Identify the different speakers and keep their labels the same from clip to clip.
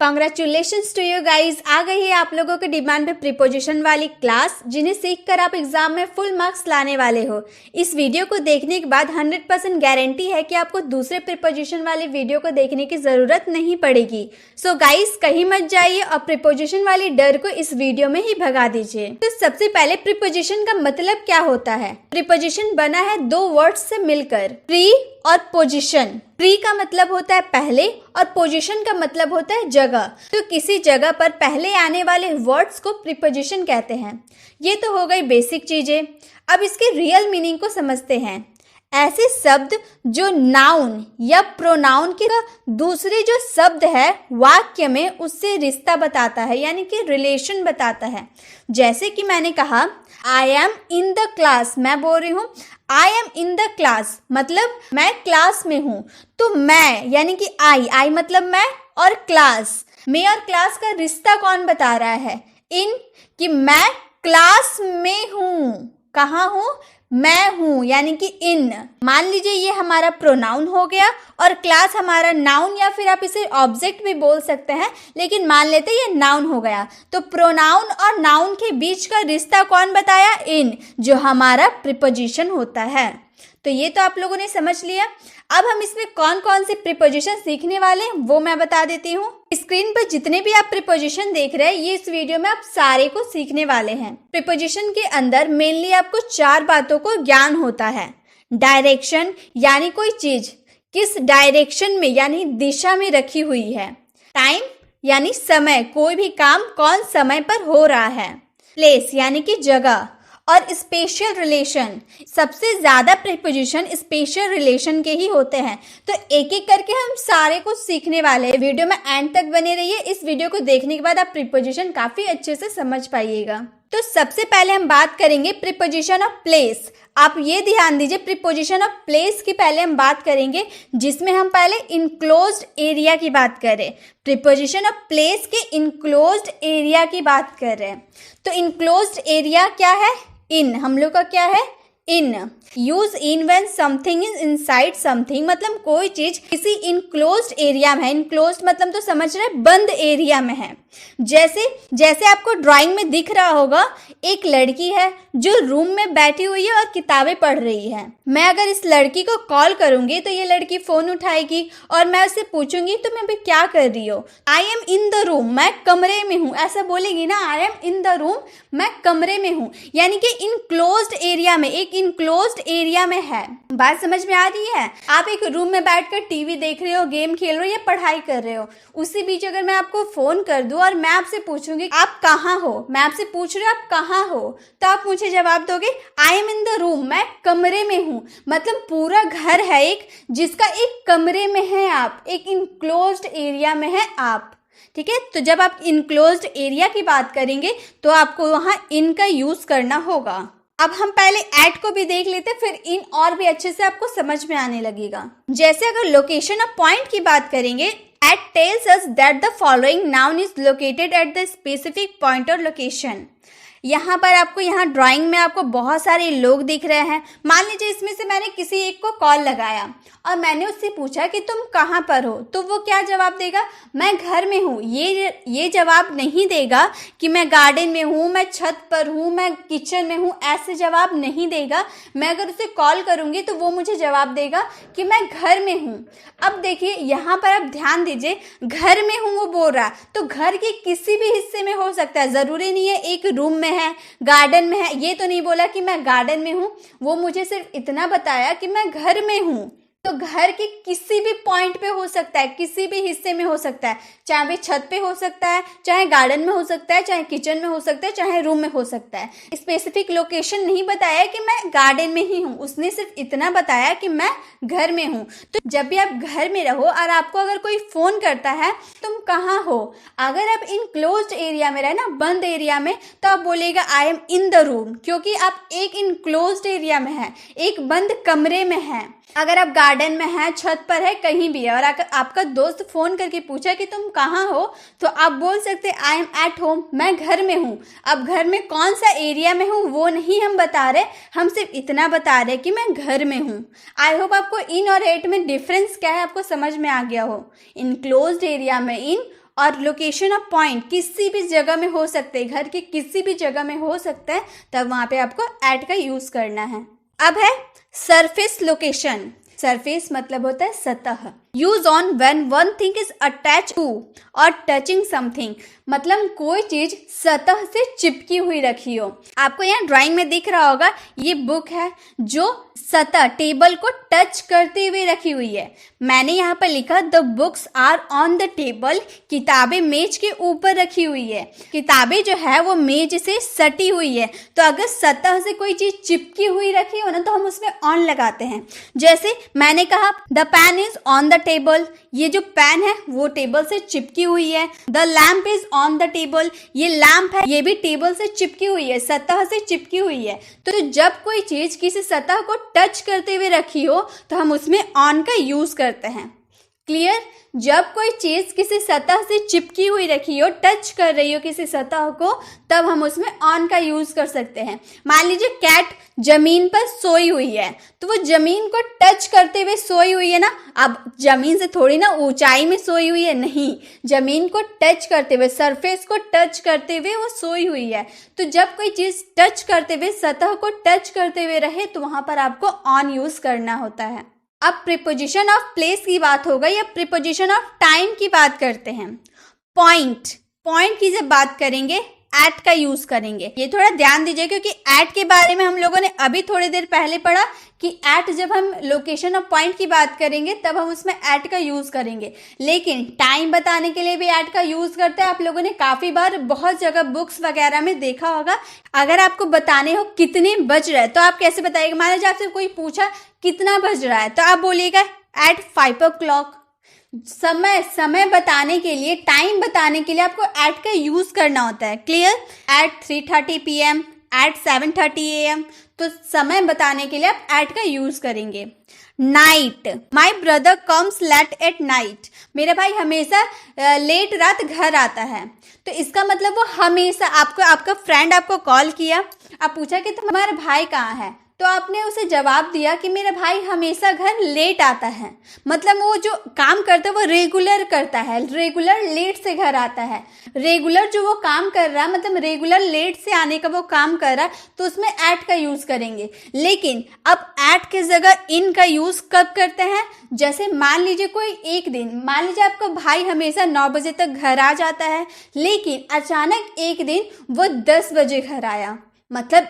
Speaker 1: Congratulations to you guys. आ गई है आप लोगों के डिमांड पे प्रीपोजिशन वाली क्लास, जिन्हें सीखकर आप एग्जाम में फुल मार्क्स लाने वाले हो। इस वीडियो को देखने के बाद 100% गारंटी है कि आपको दूसरे प्रीपोजिशन वाली वीडियो को देखने की ज़रूरत नहीं पड़ेगी। सो गाइज कहीं मत जाइए और प्रीपोजिशन वाली डर को इस वीडियो में ही भगा दीजिए। तो सबसे पहले प्रीपोजिशन का मतलब क्या होता है। प्रीपोजिशन बना है दो वर्ड्स से मिलकर, प्री और पोजीशन। प्री का मतलब होता है पहले और पोजीशन का मतलब होता है जगह। तो किसी जगह पर पहले आने वाले वर्ड्स को प्रीपोजिशन कहते हैं। ये तो हो गई बेसिक चीजें। अब इसके रियल मीनिंग को समझते हैं। ऐसे शब्द जो नाउन या प्रोनाउन के दूसरे जो शब्द है वाक्य में उससे रिश्ता बताता है, यानी कि रिलेशन बताता है। जैसे कि मैंने कहा I am in the class, मैं बोल रही हूँ I am in the class, मतलब मैं क्लास में हूँ। तो मैं यानी कि आई मतलब मैं, और क्लास, मैं और क्लास का रिश्ता कौन बता रहा है? इन, कि मैं क्लास में हूँ। कहाँ हूँ? मैं हूँ, यानी कि इन। मान लीजिए ये हमारा प्रोनाउन हो गया और क्लास हमारा नाउन, या फिर आप इसे ऑब्जेक्ट भी बोल सकते हैं, लेकिन मान लेते ये नाउन हो गया। तो प्रोनाउन और नाउन के बीच का रिश्ता कौन बताया? इन, जो हमारा प्रीपोजिशन होता है। तो ये तो आप लोगों ने समझ लिया। अब हम इसमें कौन कौन से प्रीपोजिशन सीखने वाले हैं वो मैं बता देती हूँ। स्क्रीन पर जितने भी आप प्रीपोजिशन देख रहे हैं ये इस वीडियो में आप सारे को सीखने वाले हैं। प्रीपोजिशन के अंदर मेनली आपको 4 बातों को ज्ञान होता है। डायरेक्शन, यानी कोई चीज किस डायरेक्शन में यानी दिशा में रखी हुई है। टाइम, यानी समय, कोई भी काम कौन समय पर हो रहा है। प्लेस, यानी कि जगह। और स्पेशल रिलेशन, सबसे ज्यादा प्रीपोजिशन स्पेशल रिलेशन के ही होते हैं। तो एक एक करके हम सारे कुछ सीखने वाले हैं। वीडियो में एंड तक बने रहिए। इस वीडियो को देखने के बाद आप प्रीपोजिशन काफी अच्छे से समझ पाइएगा। तो सबसे पहले हम बात करेंगे प्रीपोजिशन ऑफ प्लेस। आप ये ध्यान दीजिए, प्रीपोजिशन ऑफ प्लेस की पहले हम बात करेंगे, जिसमें हम पहले इनक्लोज्ड एरिया की बात करें। प्रीपोजिशन ऑफ प्लेस के इनक्लोज्ड एरिया की बात कर रहे हैं। तो इनक्लोज्ड एरिया क्या है? इन, हम लोग का क्या है? In. Use in when something is inside something, मतलब कोई चीज किसी इनक्लोज्ड एरिया में है। इनक्लोज्ड मतलब तो समझ रहे हैं, बंद एरिया में है। जैसे आपको ड्राइंग में दिख रहा होगा, एक लड़की है जो रूम में बैठी हुई है और किताबें पढ़ रही है। मैं अगर इस लड़की को कॉल करूंगी तो ये लड़की फोन उठाएगी और मैं उससे पूछूंगी तुम अभी क्या कर रही हो? I am in the room, मैं कमरे में हूँ, ऐसा बोलेगी ना। I am in the room, मैं कमरे में हूँ, यानी कि इनक्लोज्ड एरिया में, एक इनक्लोज्ड एरिया में है। बात समझ में आ रही है? आप एक रूम में बैठकर टीवी देख रहे हो, गेम खेल रहे हो या पढ़ाई कर रहे हो, उसी बीच अगर मैं आपको फोन कर दूं और मैं आपसे पूछूंगी आप कहाँ हो, मैं आपसे पूछ रही हूँ आप कहाँ हो, तो आप मुझे जवाब दोगे I am in the room, मैं कमरे में हूँ। मतलब पूरा घर है एक, जिसका एक कमरे में है आप, एक इनक्लोज्ड एरिया में है आप। ठीक है, तो जब आप इनक्लोज्ड एरिया की बात करेंगे तो आपको वहां इन का यूज करना होगा। अब हम पहले एट को भी देख लेते, फिर इन और भी अच्छे से आपको समझ में आने लगेगा। जैसे अगर लोकेशन ऑफ पॉइंट की बात करेंगे, at tells us that the following noun is located at the specific point और लोकेशन। यहाँ पर आपको, यहाँ ड्राइंग में आपको बहुत सारे लोग दिख रहे हैं। मान लीजिए इसमें से मैंने किसी एक को कॉल लगाया और मैंने उससे पूछा कि तुम कहाँ पर हो, तो वो क्या जवाब देगा? मैं घर में हूँ। ये जवाब नहीं देगा कि मैं गार्डन में हूँ, मैं छत पर हूँ, मैं किचन में हूँ, ऐसे जवाब नहीं देगा। मैं अगर उसे कॉल करूँगी तो वो मुझे जवाब देगा कि मैं घर में हूँ। अब देखिए यहाँ पर आप ध्यान दीजिए, घर में हूँ वो बोल रहा, तो घर के किसी भी हिस्से में हो सकता है, ज़रूरी नहीं है एक रूम में है, गार्डन में है। ये तो नहीं बोला कि मैं गार्डन में हूँ, वो मुझे सिर्फ इतना बताया कि मैं घर में हूँ। तो घर के किसी भी पॉइंट पे हो सकता है, किसी भी हिस्से में हो सकता है, चाहे वे छत पे हो सकता है, चाहे गार्डन में हो सकता है, चाहे किचन में हो सकता है, चाहे रूम में हो सकता है। स्पेसिफिक लोकेशन नहीं बताया कि मैं गार्डन में ही हूँ, उसने सिर्फ इतना बताया कि मैं घर में हूँ। तो जब भी आप घर में रहो और आपको अगर कोई फोन करता है तुम कहाँ हो, अगर आप इनक्लोज्ड एरिया में रहे ना, बंद एरिया में, तो आप बोलेगा I am in the room, क्योंकि आप एक इनक्लोज्ड एरिया में है, एक बंद कमरे में है। अगर आप गार्डन में हैं, छत पर है, कहीं भी है, और अगर आपका दोस्त फोन करके पूछा कि तुम कहाँ हो, तो आप बोल सकते आई एम एट होम, मैं घर में हूँ। अब घर में कौन सा एरिया में हूँ वो नहीं हम बता रहे, हम सिर्फ इतना बता रहे कि मैं घर में हूँ। आई होप आपको इन और एट में डिफरेंस क्या है आपको समझ में आ गया हो। इनक्लोज्ड एरिया में इन और लोकेशन ऑफ पॉइंट किसी भी जगह में हो सकते हैं, घर के किसी भी जगह में हो सकता है, तब वहाँ पे आपको एट का यूज़ करना है। अब है सरफेस लोकेशन। सरफेस मतलब होता है सतह। Use on when one thing is attach to और टचिंग समथिंग, मतलब कोई चीज सतह से चिपकी हुई रखी हो। आपको यहाँ ड्राइंग में दिख रहा होगा, ये बुक है जो सतह टेबल को टच करते हुए रखी हुई है। मैंने यहाँ पर लिखा the books are on the table, किताबें मेज के ऊपर रखी हुई है। किताबें जो है वो मेज से सटी हुई है, तो अगर सतह से कोई चीज चिपकी हुई रखी हो ना, तो हम उसमें ऑन लगाते हैं। जैसे मैंने कहा the pen is on the table, ये जो पेन है वो टेबल से चिपकी हुई है। The lamp is on the table, ये लैम्प है, ये भी टेबल से चिपकी हुई है, सतह से चिपकी हुई है। तो जब कोई चीज किसी सतह को टच करते हुए रखी हो तो हम उसमें ऑन का यूज करते हैं। क्लियर? जब कोई चीज किसी सतह से चिपकी हुई रखी हो, टच कर रही हो किसी सतह को, तब हम उसमें ऑन का यूज कर सकते हैं। मान लीजिए कैट जमीन पर सोई हुई है, तो वो जमीन को टच करते हुए सोई हुई है ना। अब जमीन से थोड़ी ना ऊंचाई में सोई हुई है, नहीं, जमीन को टच करते हुए, सरफेस को टच करते हुए वो सोई हुई है। तो जब कोई चीज टच करते हुए, सतह को टच करते हुए रहे, तो वहां पर आपको ऑन यूज करना होता है। अब प्रीपोजिशन ऑफ प्लेस की बात हो गई, अब प्रीपोजिशन ऑफ टाइम की बात करते हैं। पॉइंट की जब बात करेंगे एट का यूज करेंगे। ये थोड़ा ध्यान दीजिए, क्योंकि एट के बारे में हम लोगों ने अभी थोड़ी देर पहले पढ़ा कि एट जब हम लोकेशन ऑफ पॉइंट की बात करेंगे तब हम उसमें एट का यूज करेंगे, लेकिन टाइम बताने के लिए भी एट का यूज करते हैं। आप लोगों ने काफी बार बहुत जगह बुक्स वगैरह में देखा होगा। अगर आपको बताने हो कितने बज रहे हैं, तो आप कैसे बताइएगा? मान लीजिए आपसे कोई पूछा कितना बज रहा है, तो आप बोलिएगा एट 5 o'clock। समय बताने के लिए, टाइम बताने के लिए आपको एट का यूज करना होता है। Clear? At 3:30 PM, at 7:30 AM, तो समय बताने के लिए आप एट का यूज करेंगे। Night, my brother comes late at night, मेरा भाई हमेशा लेट रात घर आता है। तो इसका मतलब वो हमेशा आपका फ्रेंड आपको कॉल किया, आप पूछा कि तुम्हारा भाई कहाँ है, तो आपने उसे जवाब दिया कि मेरा भाई हमेशा घर लेट आता है। मतलब वो जो काम करता है वो रेगुलर करता है, रेगुलर लेट से घर आता है। रेगुलर जो वो काम कर रहा है, मतलब रेगुलर लेट से आने का वो काम कर रहा है, तो उसमें एट का यूज करेंगे। लेकिन अब एट की जगह इन का यूज कब करते हैं? जैसे मान लीजिए कोई एक दिन, मान लीजिए आपका भाई हमेशा 9 बजे तक घर आ जाता है, लेकिन अचानक एक दिन वो 10 बजे घर आया। मतलब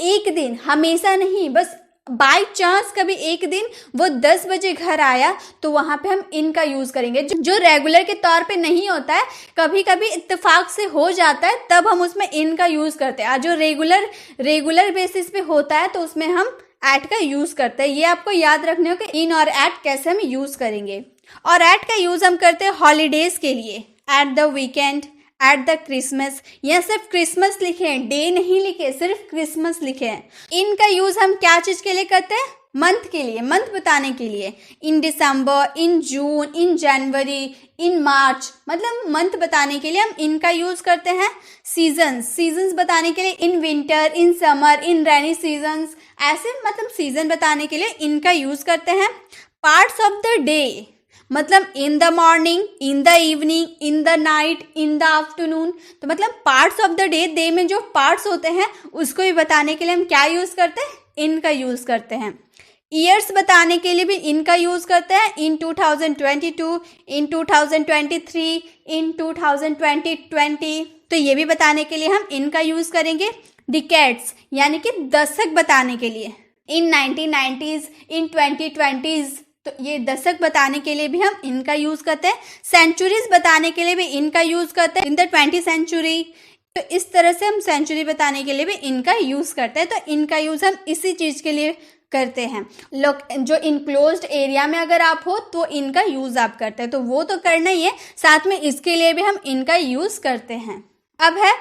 Speaker 1: एक दिन, हमेशा नहीं, बस बाय चांस कभी एक दिन वो 10 बजे घर आया, तो वहां पे हम इन का यूज करेंगे। जो रेगुलर के तौर पे नहीं होता है, कभी कभी इत्तेफाक से हो जाता है, तब हम उसमें इन का यूज करते हैं। जो रेगुलर बेसिस पे होता है, तो उसमें हम एट का यूज करते हैं। ये आपको याद रखने हो कि इन और एट कैसे हम यूज करेंगे। और एट का यूज हम करते हैं हॉलीडेज के लिए, at the weekend, at the Christmas. यहाँ सिर्फ क्रिसमस लिखे हैं, डे नहीं लिखे, सिर्फ क्रिसमस लिखे हैं। इनका यूज हम क्या चीज के लिए करते हैं? मंथ के लिए, मंथ बताने के लिए। इन दिसंबर, इन जून, इन जनवरी, इन मार्च, मतलब मंथ बताने के लिए हम इनका यूज करते हैं। सीजन्स बताने के लिए in winter, in summer, in rainy seasons, ऐसे मतलब सीजन बताने के लिए इनका यूज करते हैं। पार्ट्स ऑफ द डे, मतलब in the morning, in the evening, in the night, in the afternoon. तो मतलब पार्ट्स ऑफ द डे में जो पार्ट्स होते हैं उसको भी बताने के लिए हम क्या यूज करते हैं? इनका यूज करते हैं। ईयर्स बताने के लिए भी इनका यूज करते हैं। इन 2022, इन 2023, इन 2020, तो ये भी बताने के लिए हम इनका यूज करेंगे। डिकेड्स यानी कि दशक बताने के लिए, इन 1990s, इन 2020s, तो ये दशक बताने के लिए भी हम इनका यूज करते हैं। सेंचुरीज बताने के लिए भी इनका यूज करते हैं, इन द 20th century। तो इस तरह से हम सेंचुरी बताने के लिए भी इनका यूज करते हैं। तो इनका यूज हम इसी चीज के लिए करते हैं। लोग जो इनक्लोज्ड एरिया में अगर आप हो तो इनका यूज आप करते हैं, तो वो तो करना ही है, साथ में इसके लिए भी हम इनका यूज करते हैं। अब है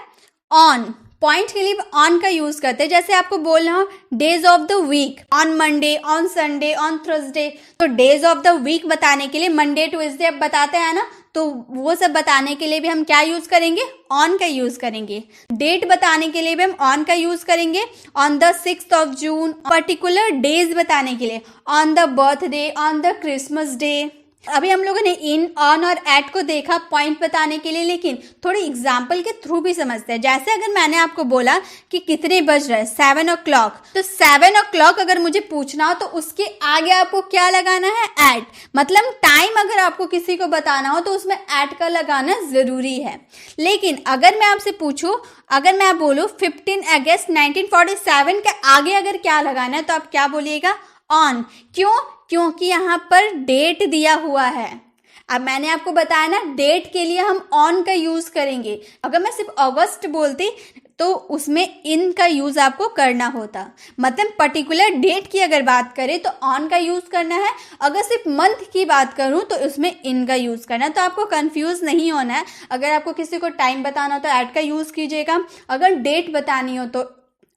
Speaker 1: ऑन, पॉइंट के लिए ऑन का यूज करते हैं। जैसे आपको बोलना हो days of the week, on Monday, on Sunday, on Thursday, तो डेज ऑफ द वीक बताने के लिए मंडे ट्यूसडे अब बताते हैं ना, तो वो सब बताने के लिए भी हम क्या यूज करेंगे? ऑन का यूज करेंगे। डेट बताने के लिए भी हम ऑन का यूज करेंगे। On the 6th of June, particular days बताने के लिए on the birthday, on the Christmas day. अभी हम लोगों ने इन, ऑन और एट को देखा पॉइंट बताने के लिए, लेकिन थोड़ी एग्जाम्पल के थ्रू भी समझते हैं। जैसे अगर मैंने आपको बोला कि कितने बज रहे हैं, 7 o'clock, तो 7 o'clock अगर मुझे पूछना हो तो उसके आगे आपको क्या लगाना है, एट। मतलब टाइम अगर आपको किसी को बताना हो तो उसमें एट का लगाना जरूरी है। लेकिन अगर मैं आपसे पूछूं, अगर मैं बोलूं 15 अगस्त 1947 के आगे अगर क्या लगाना है, तो आप क्या बोलिएगा, ऑन। क्यों? क्योंकि यहाँ पर डेट दिया हुआ है। अब मैंने आपको बताया ना, डेट के लिए हम ऑन का यूज करेंगे। अगर मैं सिर्फ अगस्त बोलती तो उसमें इन का यूज आपको करना होता। मतलब पर्टिकुलर डेट की अगर बात करें तो ऑन का यूज करना है, अगर सिर्फ मंथ की बात करूं तो उसमें इन का यूज करना है। तो आपको कंफ्यूज नहीं होना है। अगर आपको किसी को टाइम बताना हो तो एट का यूज कीजिएगा, अगर डेट बतानी हो तो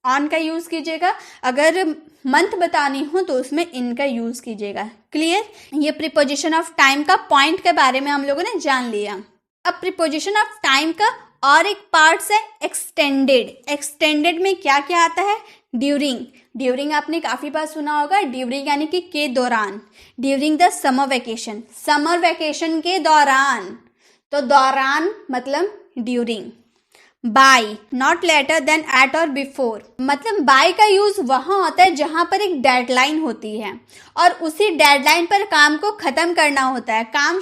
Speaker 1: ऑन का यूज कीजिएगा, अगर मंथ बतानी हो तो उसमें इन का यूज कीजिएगा। क्लियर? ये प्रीपोजिशन ऑफ टाइम का पॉइंट के बारे में हम लोगों ने जान लिया। अब प्रीपोजिशन ऑफ टाइम का और एक पार्ट है एक्सटेंडेड। एक्सटेंडेड में क्या क्या आता है, ड्यूरिंग। ड्यूरिंग आपने काफी बार सुना होगा, ड्यूरिंग यानी कि के दौरान। During the summer vacation, summer vacation के दौरान, तो दौरान मतलब during. By, not later than at और बिफोर, मतलब बाय का यूज वहां होता है जहां पर एक डेडलाइन होती है और उसी डेडलाइन पर काम को खत्म करना होता है। काम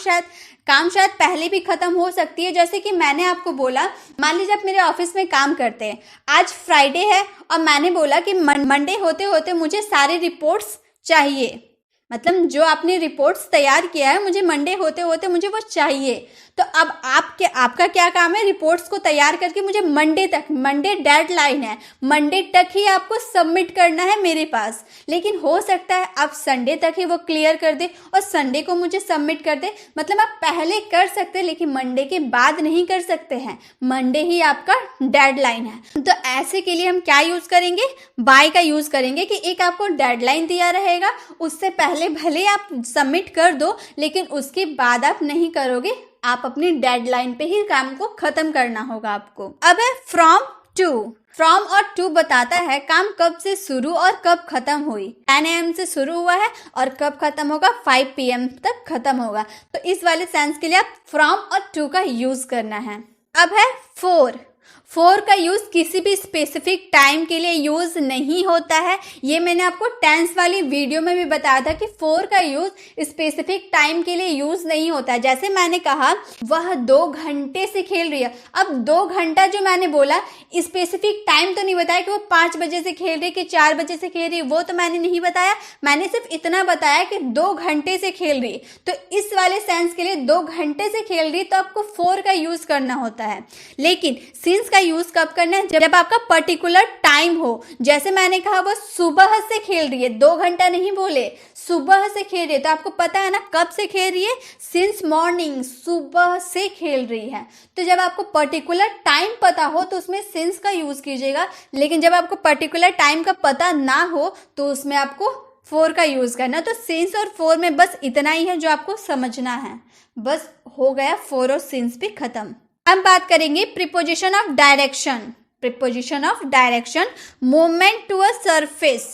Speaker 1: शायद पहले भी खत्म हो सकती है। जैसे कि मैंने आपको बोला, मान लीजिए आप मेरे ऑफिस में काम करते हैं, आज फ्राइडे है और मैंने बोला कि मंडे होते होते मुझे सारे रिपोर्ट्स चाहिए। मतलब जो आपने रिपोर्ट्स तैयार किया है, मुझे मंडे होते होते मुझे वो चाहिए। तो अब आपका क्या काम है, रिपोर्ट्स को तैयार करके मुझे मंडे तक, मंडे डेडलाइन है, मंडे तक ही आपको सबमिट करना है मेरे पास। लेकिन हो सकता है आप संडे तक ही वो क्लियर कर दे और संडे को मुझे सबमिट कर दे। मतलब आप पहले कर सकते हैं लेकिन मंडे के बाद नहीं कर सकते हैं, मंडे ही आपका डेडलाइन है। तो ऐसे के लिए हम क्या यूज करेंगे, बाय का यूज करेंगे कि एक आपको डेडलाइन दिया रहेगा, उससे पहले भले आप सबमिट कर दो लेकिन उसके बाद आप नहीं करोगे, आप अपनी डेडलाइन पे ही काम को खत्म करना होगा आपको। अब है फ्रॉम टू। फ्रॉम और टू बताता है काम कब से शुरू और कब खत्म हुई। 10 AM से शुरू हुआ है और कब खत्म होगा, 5 PM तक खत्म होगा। तो इस वाले सेंस के लिए आप फ्रॉम और टू का यूज करना है। अब है फोर। फोर का यूज किसी भी स्पेसिफिक टाइम के लिए यूज नहीं होता है। ये मैंने आपको टेंस वाली वीडियो में भी बताया था कि फोर का यूज स्पेसिफिक टाइम के लिए यूज नहीं होता है। जैसे मैंने कहा वह 2 घंटे से खेल रही है, अब 2 घंटा जो मैंने बोला, स्पेसिफिक टाइम तो नहीं बताया कि वो 5 बजे से खेल रही, कि 4 बजे से खेल रही, वो तो मैंने नहीं बताया। मैंने सिर्फ इतना बताया कि 2 घंटे से खेल रही। तो इस वाले सेंस के लिए 2 घंटे से खेल रही तो आपको फोर का यूज करना होता है। लेकिन सिंस का यूज कब करना है, जब आपका पर्टिकुलर टाइम हो। जैसे मैंने कहा वो सुबह से खेल रही है, 2 घंटा नहीं बोले, सुबह से खेल रही है, तो आपको पता है ना कब से खेल रही है, सिंस मॉर्निंग, सुबह से खेल रही है। तो जब आपको पर्टिकुलर टाइम पता हो तो उसमें सिंस का यूज कीजिएगा, लेकिन जब आपको पर्टिकुलर टाइम का पता ना हो तो उसमें आपको फोर का यूज करना। तो सिंस और फोर में बस इतना ही है जो आपको समझना है, बस हो गया, फोर और सिंस भी खत्म। हम बात करेंगे preposition of direction. Preposition of direction, movement to a surface,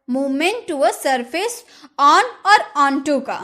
Speaker 1: movement to a surface, on और ऑन टू का।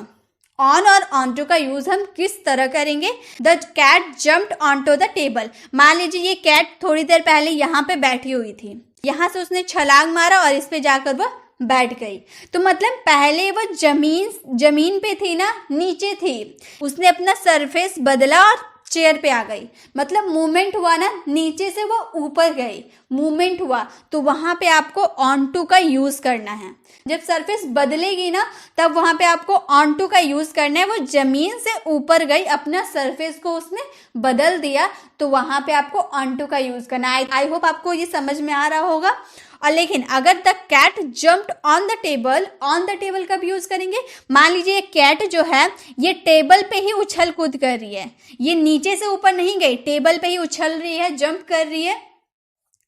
Speaker 1: ऑन और ऑन टू का यूज हम किस तरह करेंगे, the cat jumped onto the table. मान लीजिए ये कैट थोड़ी देर पहले यहाँ पे बैठी हुई थी, यहाँ से उसने छलांग मारा और इस पे जाकर वो बैठ गई। तो मतलब पहले वो जमीन पे थी ना, नीचे थी, उसने अपना सरफेस बदला और चेयर पे आ गई। मतलब मूवमेंट हुआ ना, नीचे से वो ऊपर गई, मूवमेंट हुआ, तो वहां पे आपको ऑन टू का यूज करना है। जब सरफेस बदलेगी ना तब वहां पे आपको ऑन टू का यूज करना है। वो जमीन से ऊपर गई, अपना सरफेस को उसने बदल दिया, तो वहां पे आपको ऑन टू का यूज करना है। आई होप आपको ये समझ में आ रहा होगा। और लेकिन अगर the cat jumped on the table, on the table कब यूज करेंगे, मान लीजिए कैट जो है ये टेबल पे ही उछल कूद कर रही है, ये नीचे से ऊपर नहीं गई, टेबल पे ही उछल रही है, जंप कर रही है,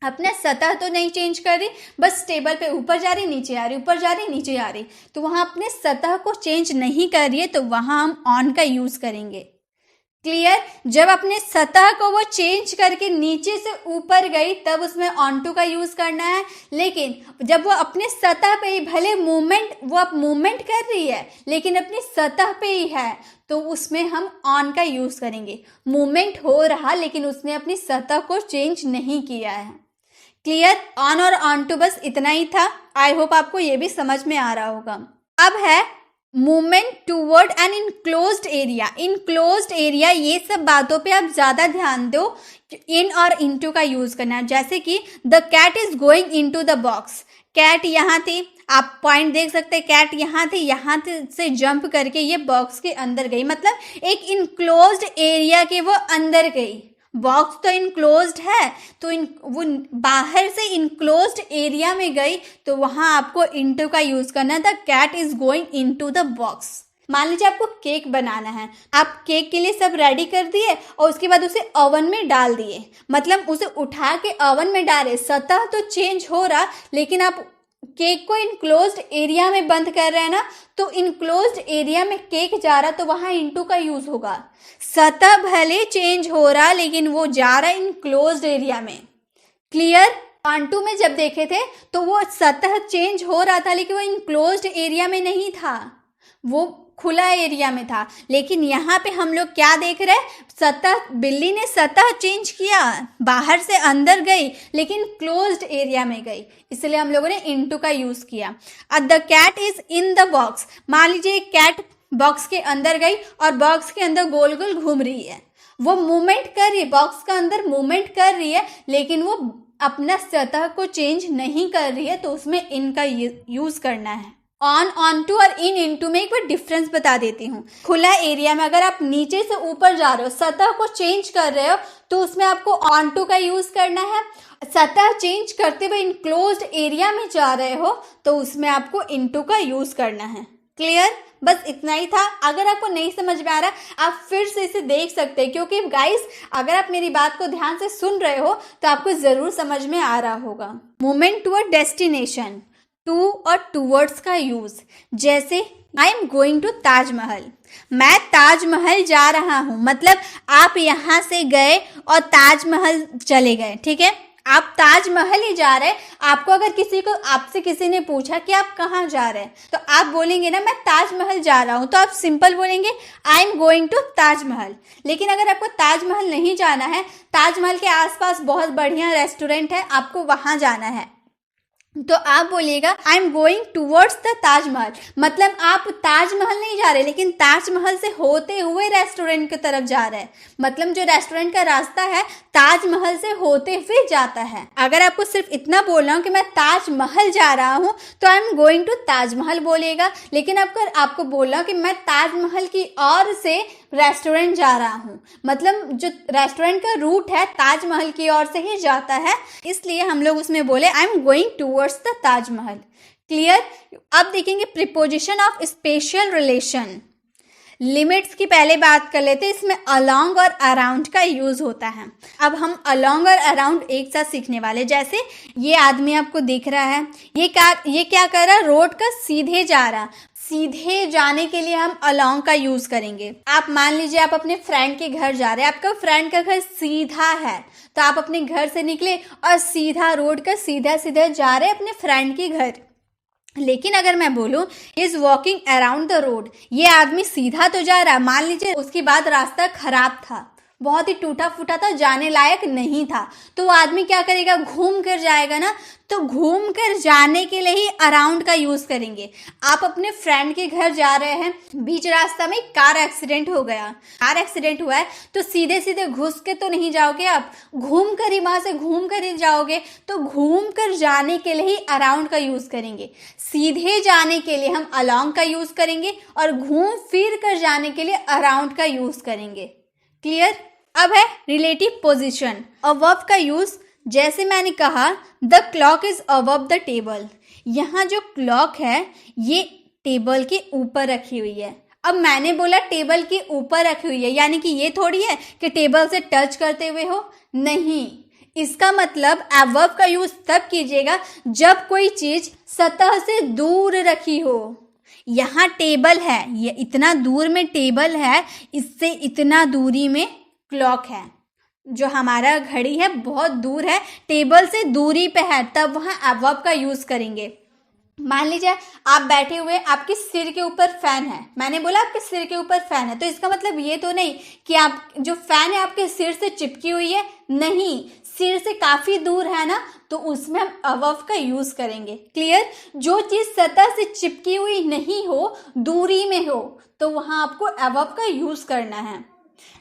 Speaker 1: अपना सतह तो नहीं चेंज कर रही, बस टेबल पे ऊपर जा रही, नीचे आ रही, ऊपर जा रही, नीचे आ रही, तो वहां अपने सतह को चेंज नहीं कर रही है, तो वहां हम ऑन का यूज करेंगे। क्लियर। जब अपने सतह को वो चेंज करके नीचे से ऊपर गई तब उसमें ऑन टू का यूज करना है, लेकिन जब वो अपने सतह पे ही भले अब मूवमेंट कर रही है लेकिन अपनी सतह पे ही है तो उसमें हम ऑन का यूज करेंगे। मूवमेंट हो रहा लेकिन उसने अपनी सतह को चेंज नहीं किया है। क्लियर। ऑन और ऑन टू बस इतना ही था। आई होप आपको ये भी समझ में आ रहा होगा। अब है movement toward an enclosed area. Enclosed area, ये सब बातों पे आप ज्यादा ध्यान दो। इन और इनटू का यूज करना है। जैसे कि the cat is going into the box. Cat यहाँ थी, आप पॉइंट देख सकते हैं, कैट यहाँ थी, यहाँ से जंप करके ये बॉक्स के अंदर गई, मतलब एक इनक्लोज्ड एरिया के वो अंदर गई। बॉक्स तो इनक्लोज्ड है तो वो बाहर से इनक्लोज्ड एरिया में गई तो वहां आपको इनटू का यूज करना था। Cat is going into the box. मान लीजिए आपको केक बनाना है, आप केक के लिए सब रेडी कर दिए और उसके बाद उसे ओवन में डाल दिए, मतलब उसे उठा के ओवन में डाले। सतह तो चेंज हो रहा लेकिन आप केक को इनक्लोज्ड एरिया में बंद कर रहे हैं ना, तो इनक्लोज्ड एरिया में केक जा रहा तो वहां इनटू का यूज होगा। सतह भले चेंज हो रहा लेकिन वो जा रहा इनक्लोज्ड एरिया में। क्लियर। ऑन टू में जब देखे थे तो वो सतह चेंज हो रहा था लेकिन वो इनक्लोज्ड एरिया में नहीं था, वो खुला एरिया में था। लेकिन यहाँ पे हम लोग क्या देख रहे हैं, सतह, बिल्ली ने सतह चेंज किया, बाहर से अंदर गई लेकिन क्लोज्ड एरिया में गई, इसलिए हम लोगों ने इनटू का यूज किया। अब the cat is in the box. मान लीजिए कैट बॉक्स के अंदर गई और बॉक्स के अंदर गोल गोल घूम रही है, वो मूवमेंट कर रही है, बॉक्स का अंदर मूवमेंट कर रही है लेकिन वो अपना सतह को चेंज नहीं कर रही है, तो उसमें इन का यूज करना है। ऑन टू और इनटू में एक बार डिफरेंस बता देती हूँ। खुला एरिया में अगर आप नीचे से ऊपर जा रहे हो, सतह को चेंज कर रहे हो, तो उसमें आपको ऑन टू का यूज करना है। सतह चेंज करते हुए इनक्लोज्ड एरिया में जा रहे हो तो उसमें आपको इनटू का यूज करना है। क्लियर। बस इतना ही था। अगर आपको नहीं समझ में आ रहा आप फिर से इसे देख सकते हैं, क्योंकि गाइस अगर आप मेरी बात को ध्यान से सुन रहे हो तो आपको जरूर समझ में आ रहा होगा। मूवमेंट टूवर्ड डेस्टिनेशन, टू और टूवर्ड्स का यूज। जैसे I am going to Taj Mahal, मैं ताजमहल जा रहा हूं, मतलब आप यहां से गए और ताजमहल चले गए। ठीक है, आप ताजमहल ही जा रहे हैं। आपको अगर आपसे किसी ने पूछा कि आप कहाँ जा रहे हैं तो आप बोलेंगे ना मैं ताजमहल जा रहा हूँ, तो आप सिंपल बोलेंगे I am going to Taj Mahal. लेकिन अगर आपको ताजमहल नहीं जाना है, ताजमहल के आसपास बहुत बढ़िया रेस्टोरेंट है, आपको वहां जाना है, तो आप बोलिएगा आई am going towards the Taj Mahal, मतलब आप ताजमहल नहीं जा रहे लेकिन ताजमहल से होते हुए रेस्टोरेंट की तरफ जा रहे हैं, मतलब जो रेस्टोरेंट का रास्ता है ताजमहल से होते हुए जाता है। अगर आपको सिर्फ इतना बोलना हो कि मैं ताजमहल जा रहा हूं तो I am going to Taj Mahal बोलिएगा। लेकिन आपको बोलना कि मैं ताजमहल की ओर से रेस्टोरेंट जा रहा हूँ, मतलब जो रेस्टोरेंट का रूट है ताजमहल की ओर से ही जाता है, इसलिए हम लोग उसमें बोले आई am going towards the Taj Mahal. Clear. अब देखेंगे preposition of special relation. Limits की पहले बात कर लेते हैं, इसमें अलोंग और अराउंड का यूज होता है। अब हम अलोंग और अराउंड एक साथ सीखने वाले। जैसे ये आदमी आपको दिख रहा है, ये क्या कर रहा है, रोड का सीधे जा रहा, सीधे जाने के लिए हम अलोंग का यूज करेंगे। आप मान लीजिए आप अपने फ्रेंड के घर जा रहे हैं, आपका फ्रेंड का घर सीधा है तो आप अपने घर से निकले और सीधा रोड का सीधा सीधा जा रहे हैं अपने फ्रेंड के घर। लेकिन अगर मैं बोलूं is walking around the road, ये आदमी सीधा तो जा रहा, मान लीजिए उसके बाद रास्ता खराब था, बहुत ही टूटा फूटा था, जाने लायक नहीं था, तो वो आदमी क्या करेगा, घूम कर जाएगा ना, तो घूम कर जाने के लिए ही अराउंड का यूज करेंगे। आप अपने फ्रेंड के घर जा रहे हैं, बीच रास्ता में कार एक्सीडेंट हो गया, कार एक्सीडेंट हुआ है तो सीधे सीधे घुस के तो नहीं जाओगे, आप घूम कर ही वहां से घूम कर ही जाओगे, तो घूम कर जाने के लिए ही अराउंड का यूज करेंगे। सीधे जाने के लिए हम अलोंग का यूज करेंगे और घूम फिर कर जाने के लिए अराउंड का यूज करेंगे। क्लियर। अब है रिलेटिव पोजीशन, अबव का यूज। जैसे मैंने कहा the clock is above the table, यहाँ जो क्लॉक है ये टेबल के ऊपर रखी हुई है। अब मैंने बोला टेबल के ऊपर रखी हुई है, यानी कि ये थोड़ी है कि टेबल से टच करते हुए हो, नहीं, इसका मतलब अबव का यूज तब कीजिएगा जब कोई चीज सतह से दूर रखी हो, यहाँ टेबल है, ये इतना दूर में टेबल है, इससे इतना दूरी में क्लॉक है। जो हमारा घड़ी है बहुत दूर है, टेबल से दूरी पे है, तब वहाँ अबव का यूज़ करेंगे। मान लीजिए आप बैठे हुए, आपके सिर के ऊपर फैन है, मैंने बोला आपके सिर के ऊपर फैन है, तो इसका मतलब ये तो नहीं कि आप जो फैन है आपके सिर से चिपकी हुई है, नहीं, सिर से काफ़ी दूर है ना, तो उसमें हम अबव का यूज़ करेंगे। क्लियर? जो चीज़ सतह से चिपकी हुई नहीं हो, दूरी में हो, तो वहाँ आपको अबव का यूज़ करना है।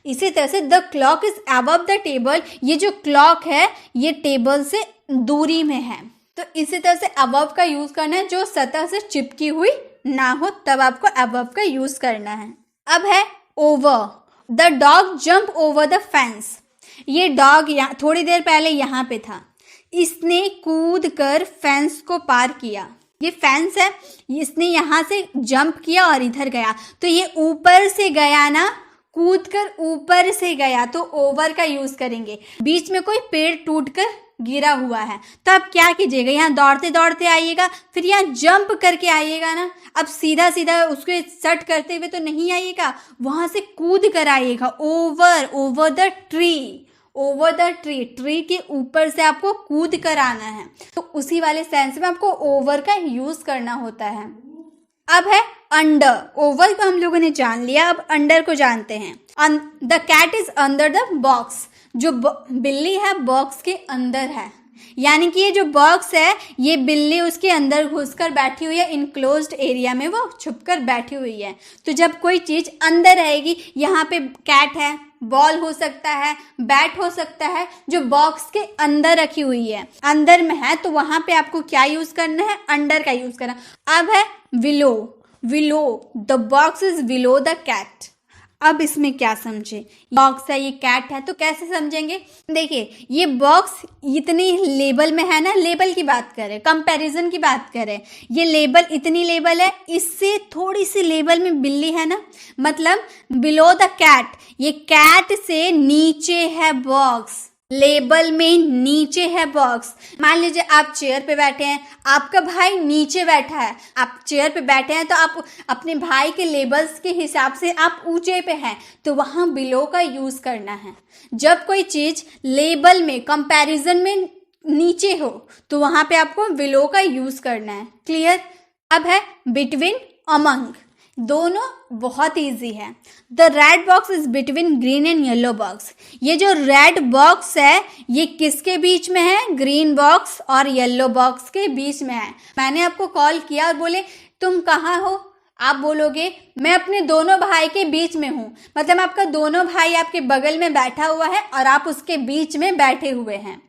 Speaker 1: इसी तरह से the clock is above the table, ये जो क्लॉक है ये टेबल से दूरी में है, तो इसी तरह से अबव का यूज़ करना है, जो सतह से चिपकी हुई ना हो तब आपको अबव का यूज़ करना है। अब है over, the dog jump over the fence, ये डॉग थोड़ी देर पहले यहाँ पे था, इसने कूद कर फेंस को पार किया। ये फेंस है, इसने यहाँ से जंप किया और इधर गया, तो ये ऊपर से गया ना, कूद कर ऊपर से गया, तो ओवर का यूज़ करेंगे। बीच में कोई पेड़ टूटकर गिरा हुआ है, तो आप क्या कीजिएगा, यहाँ दौड़ते दौड़ते आइएगा, फिर यहाँ जंप करके आइएगा ना। अब सीधा सीधा उसको सट करते हुए तो नहीं आइएगा, वहाँ से कूद कर आइएगा। Over, over the tree, over the tree, tree के ऊपर से आपको कूद कर आना है, तो उसी वाले सेंस में आपको ओवर का यूज़ करना होता है। अब है अंडर, ओवर को हम लोगों ने जान लिया, अब अंडर को जानते हैं। The cat is under the box, जो बिल्ली है बॉक्स के अंदर है, यानी कि ये जो बॉक्स है ये बिल्ली उसके अंदर घुसकर बैठी हुई है, इनक्लोज्ड एरिया में वो छुपकर बैठी हुई है। तो जब कोई चीज़ अंदर रहेगी, यहाँ पे कैट है, बॉल हो सकता है, बैट हो सकता है, जो बॉक्स के अंदर रखी हुई है, अंदर में है, तो वहाँ पे आपको क्या यूज़ करना है, अंडर का यूज़ करना। अब है below, below, the box is below the cat. अब इसमें क्या समझे, बॉक्स है, ये कैट है, तो कैसे समझेंगे? देखिए ये बॉक्स इतनी लेबल में है ना, लेबल की बात करें, कंपैरिजन की बात करें, ये लेबल इतनी लेबल है, इससे थोड़ी सी लेबल में बिल्ली है ना, मतलब बिलो द कैट, ये कैट से नीचे है बॉक्स, लेबल में नीचे है बॉक्स। मान लीजिए आप चेयर पे बैठे हैं, आपका भाई नीचे बैठा है, आप चेयर पे बैठे हैं, तो आप अपने भाई के लेबल्स के हिसाब से आप ऊंचे पे हैं, तो वहाँ बिलो का यूज़ करना है। जब कोई चीज़ लेबल में, कंपैरिजन में नीचे हो, तो वहाँ पे आपको बिलो का यूज़ करना है। क्लियर? अब है बिटवीन, अमंग, दोनों बहुत इजी है। The red box is between green and yellow box, ये जो रेड बॉक्स है ये किसके बीच में है, ग्रीन बॉक्स और येलो बॉक्स के बीच में है। मैंने आपको कॉल किया और बोले तुम कहाँ हो, आप बोलोगे मैं अपने दोनों भाई के बीच में हूँ, मतलब आपका दोनों भाई आपके बगल में बैठा हुआ है और आप उसके बीच में बैठे हुए हैं,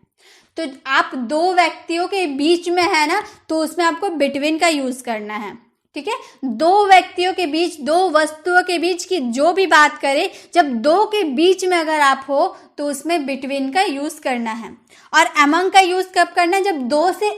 Speaker 1: तो आप दो व्यक्तियों के बीच में है ना, तो उसमें आपको बिटवीन का यूज़ करना है। ठीक है, दो व्यक्तियों के बीच, दो वस्तुओं के बीच की जो भी बात करें, जब दो के बीच में अगर आप हो तो उसमें बिटवीन का यूज़ करना है। और अमंग का यूज़ कब करना है, जब दो से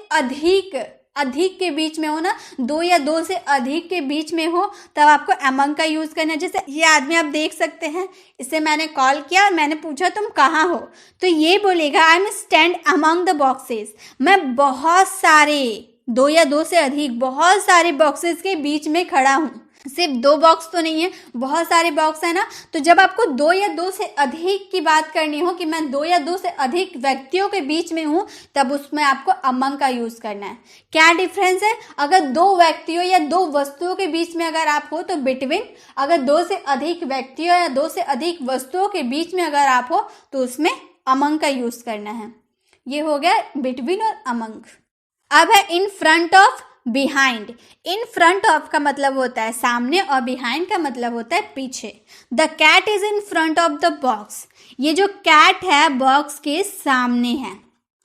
Speaker 1: अधिक के बीच में हो ना, दो या दो से अधिक के बीच में हो, तब आपको अमंग का यूज़ करना है। जैसे ये आदमी आप देख सकते हैं, इससे मैंने कॉल किया और मैंने पूछा तुम कहाँ हो, तो ये बोलेगा I am stand among the boxes, मैं बहुत सारे, दो या दो से अधिक, बहुत सारे बॉक्सेस के बीच में खड़ा हूँ। सिर्फ दो बॉक्स तो नहीं है, बहुत सारे बॉक्स है ना, तो जब आपको दो या दो से अधिक की बात करनी हो कि मैं दो या दो से अधिक व्यक्तियों के बीच में हूँ, तब उसमें आपको अमंग का यूज़ करना है। क्या डिफरेंस है, अगर दो व्यक्तियों या दो वस्तुओं के बीच में अगर आप हो तो बिटवीन, अगर दो से अधिक व्यक्तियों या दो से अधिक वस्तुओं के बीच में अगर आप हो तो उसमें अमंग का यूज़ करना है। ये हो गया बिटवीन और अमंग। अब है इन front of, behind. In front of का मतलब होता है सामने और बिहाइंड का मतलब होता है पीछे। The cat is in front of the box, ये जो कैट है बॉक्स के सामने है।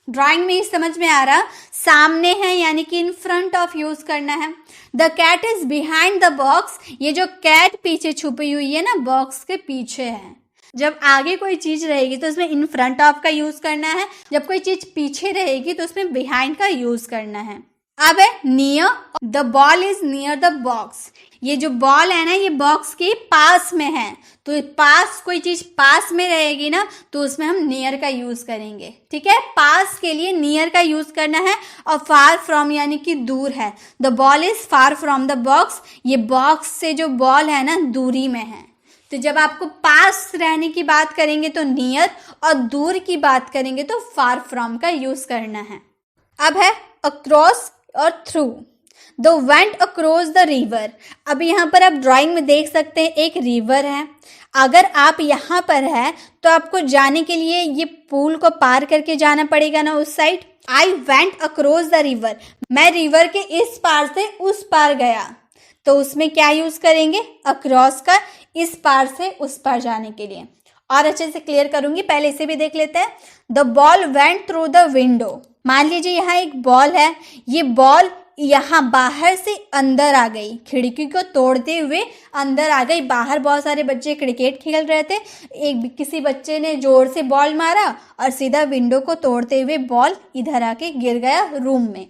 Speaker 1: ड्राइंग में ही समझ में आ रहा, सामने है यानी कि इन फ्रंट ऑफ यूज करना है। The cat is behind the box, ये जो कैट पीछे छुपी हुई है ना, बॉक्स के पीछे है। जब आगे कोई चीज रहेगी तो उसमें इन फ्रंट ऑफ का यूज करना है, जब कोई चीज पीछे रहेगी तो उसमें बिहाइंड का यूज करना है। अब है near, the ball is near the box. ये जो बॉल है ना, ये बॉक्स के पास में है, तो पास, कोई चीज पास में रहेगी ना तो उसमें हम नियर का यूज करेंगे। ठीक है, पास के लिए नियर का यूज करना है। और फार फ्रॉम यानी कि दूर है। The ball is far from the box, ये बॉक्स से जो बॉल है ना दूरी में है। तो जब आपको पास रहने की बात करेंगे तो नियर, और दूर की बात करेंगे तो फार फ्रॉम का यूज करना है। अब है अक्रॉस और through. The went across the river. अब यहाँ पर आप ड्राइंग में देख सकते हैं एक रिवर है। अगर आप यहाँ पर है तो आपको जाने के लिए ये पुल को पार करके जाना पड़ेगा ना उस side. I went across the river, मैं रिवर के इस पार से उस पार गया, तो उसमें क्या यूज करेंगे, अक्रॉस का, इस पार से उस पार जाने के लिए। और अच्छे से क्लियर करूंगी, पहले इसे भी देख लेते हैं। The ball went through the window. मान लीजिए यहाँ एक बॉल है, ये बॉल यहाँ बाहर से अंदर आ गई, खिड़की को तोड़ते हुए अंदर आ गई। बाहर बहुत सारे बच्चे क्रिकेट खेल रहे थे, किसी बच्चे ने जोर से बॉल मारा और सीधा विंडो को तोड़ते हुए बॉल इधर आके गिर गया रूम में।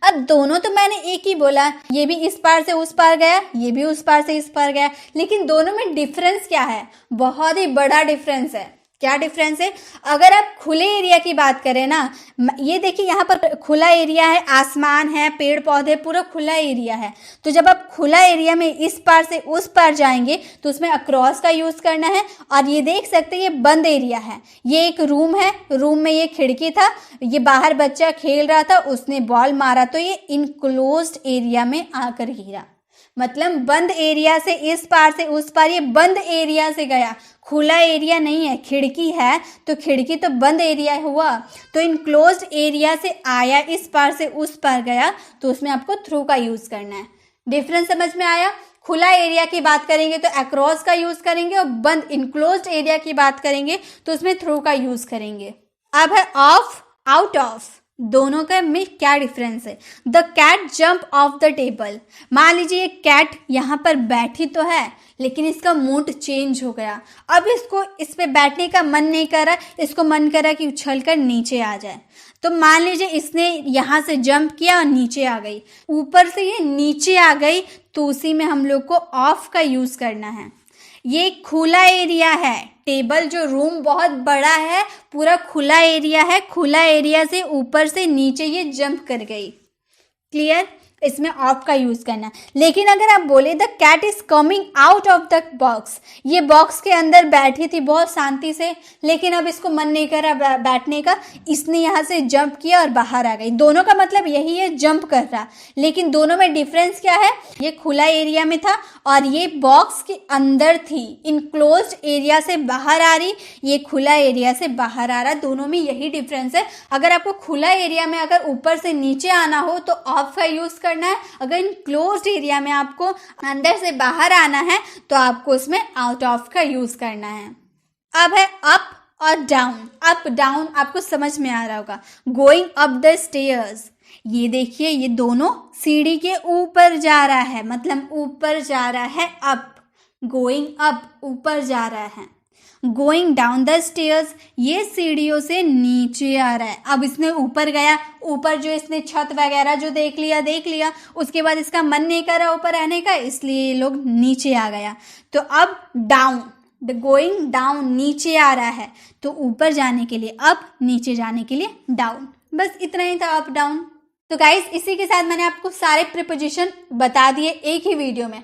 Speaker 1: अब दोनों तो मैंने एक ही बोला, ये भी इस पार से उस पार गया, ये भी उस पार से इस पार गया, लेकिन दोनों में डिफरेंस क्या है, बहुत ही बड़ा डिफरेंस है। क्या डिफरेंस है, अगर आप खुले एरिया की बात करें ना, ये देखिए यहाँ पर खुला एरिया है, आसमान है, पेड़ पौधे, पूरा खुला एरिया है। तो जब आप खुला एरिया में इस पार से उस पार जाएंगे तो उसमें अक्रॉस का यूज करना है। और ये देख सकते हैं ये बंद एरिया है, ये एक रूम है, रूम में ये खिड़की था, ये बाहर बच्चा खेल रहा था, उसने बॉल मारा तो ये इनक्लोज्ड एरिया में आकर गिरा। मतलब बंद एरिया से इस पार से उस पार, ये बंद एरिया से गया, खुला एरिया नहीं है। खिड़की है तो खिड़की तो बंद एरिया हुआ, तो इनक्लोज्ड एरिया से आया, इस पार से उस पार गया, तो उसमें आपको थ्रू का यूज करना है। डिफरेंस समझ में आया। खुला एरिया की बात करेंगे तो अक्रॉस का यूज करेंगे, और बंद इनक्लोज्ड एरिया की बात करेंगे तो उसमें थ्रू का यूज करेंगे। अब है ऑफ, आउट ऑफ। दोनों का में क्या डिफरेंस है। The cat jump off the table. मान लीजिए एक कैट यहाँ पर बैठी तो है, लेकिन इसका मूड चेंज हो गया, अब इसको इस पे बैठने का मन नहीं कर रहा, इसको मन कर रहा कि उछल कर नीचे आ जाए। तो मान लीजिए इसने यहाँ से जंप किया और नीचे आ गई, ऊपर से ये नीचे आ गई, तो उसी में हम लोग को ऑफ का यूज करना है। ये खुला एरिया है, टेबल जो रूम बहुत बड़ा है, पूरा खुला एरिया है, खुला एरिया से ऊपर से नीचे ये जंप कर गई। क्लियर, इसमें ऑफ का यूज करना। लेकिन अगर आप बोले the cat is coming out of the box, ये बॉक्स के अंदर बैठी थी बहुत शांति से, लेकिन अब इसको मन नहीं कर रहा बैठने का, इसने यहाँ से जंप किया और बाहर आ गई। दोनों का मतलब यही है, जंप कर रहा, लेकिन दोनों में डिफरेंस क्या है, ये खुला एरिया में था और ये बॉक्स के अंदर थी, इनक्लोज्ड एरिया से बाहर आ रही, ये खुला एरिया से बाहर आ रहा। दोनों में यही डिफरेंस है। अगर आपको खुला एरिया में अगर ऊपर से नीचे आना हो तो ऑफ का यूज करना है, अगर इनक्लोज्ड एरिया में आपको अंदर से बाहर आना है तो आपको उसमें आउट ऑफ का यूज करना है। अब है अप और डाउन। अप डाउन आपको समझ में आ रहा होगा। गोइंग अप द स्टेयर्स, ये देखिए ये दोनों सीढ़ी के ऊपर जा रहा है, मतलब ऊपर जा रहा है अप, गोइंग अप ऊपर जा रहा है। गोइंग डाउन द स्टेयर्स, ये सीढ़ियों से नीचे आ रहा है। अब इसने ऊपर गया, ऊपर जो इसने छत वगैरह जो देख लिया, उसके बाद इसका मन नहीं कर रहा ऊपर रहने का, इसलिए ये लोग नीचे आ गया। तो अब डाउन, द गोइंग डाउन, नीचे आ रहा है, तो ऊपर जाने के लिए अप, नीचे जाने के लिए डाउन। बस इतना ही था अप डाउन। तो गाइस इसी के साथ मैंने आपको सारे प्रीपोजिशन बता दिए एक ही वीडियो में।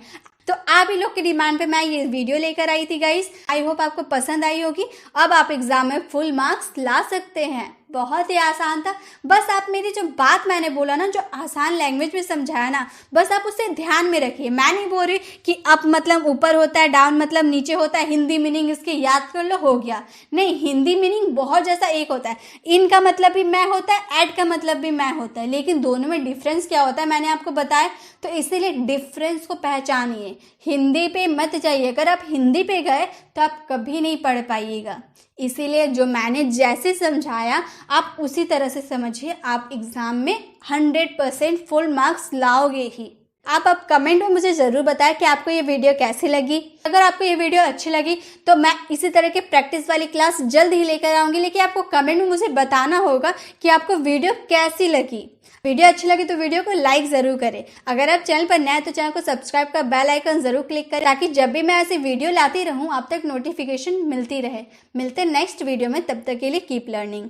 Speaker 1: तो आप ही लोग की डिमांड पे मैं ये वीडियो लेकर आई थी गाइस। आई होप आपको पसंद आई होगी। अब आप एग्जाम में फुल मार्क्स ला सकते हैं। बहुत ही आसान था, बस आप मेरी जो बात मैंने बोला ना, जो आसान लैंग्वेज में समझाया ना, बस आप उसे ध्यान में रखिए। मैं नहीं बोल रही कि अप मतलब ऊपर होता है, डाउन मतलब नीचे होता है, हिंदी मीनिंग इसकी याद कर लो हो गया। नहीं, हिंदी मीनिंग बहुत जैसा एक होता है। इन का मतलब भी मैं होता है, एड का मतलब भी मैं होता है, लेकिन दोनों में डिफरेंस क्या होता है मैंने आपको बताया। तो इसीलिए डिफरेंस को पहचानिए, हिंदी पे मत जाइए। अगर आप हिंदी पे गए तो आप कभी नहीं पढ़ पाइएगा। इसीलिए जो मैंने जैसे समझाया आप उसी तरह से समझिए, आप एग्जाम में 100% फुल मार्क्स लाओगे ही। आप अब कमेंट में मुझे ज़रूर बताएं कि आपको ये वीडियो कैसी लगी। अगर आपको ये वीडियो अच्छी लगी तो मैं इसी तरह के प्रैक्टिस वाली क्लास जल्द ही लेकर आऊँगी, लेकिन आपको कमेंट में मुझे बताना होगा कि आपको वीडियो कैसी लगी। वीडियो अच्छी लगी तो वीडियो को लाइक ज़रूर करें। अगर आप चैनल पर नए हैं तो चैनल को सब्सक्राइब कर बेल आइकन ज़रूर क्लिक करें, ताकि जब भी मैं ऐसी वीडियो लाती रहूँ आप तक नोटिफिकेशन मिलती रहे। मिलते हैं नेक्स्ट वीडियो में, तब तक के लिए कीप लर्निंग।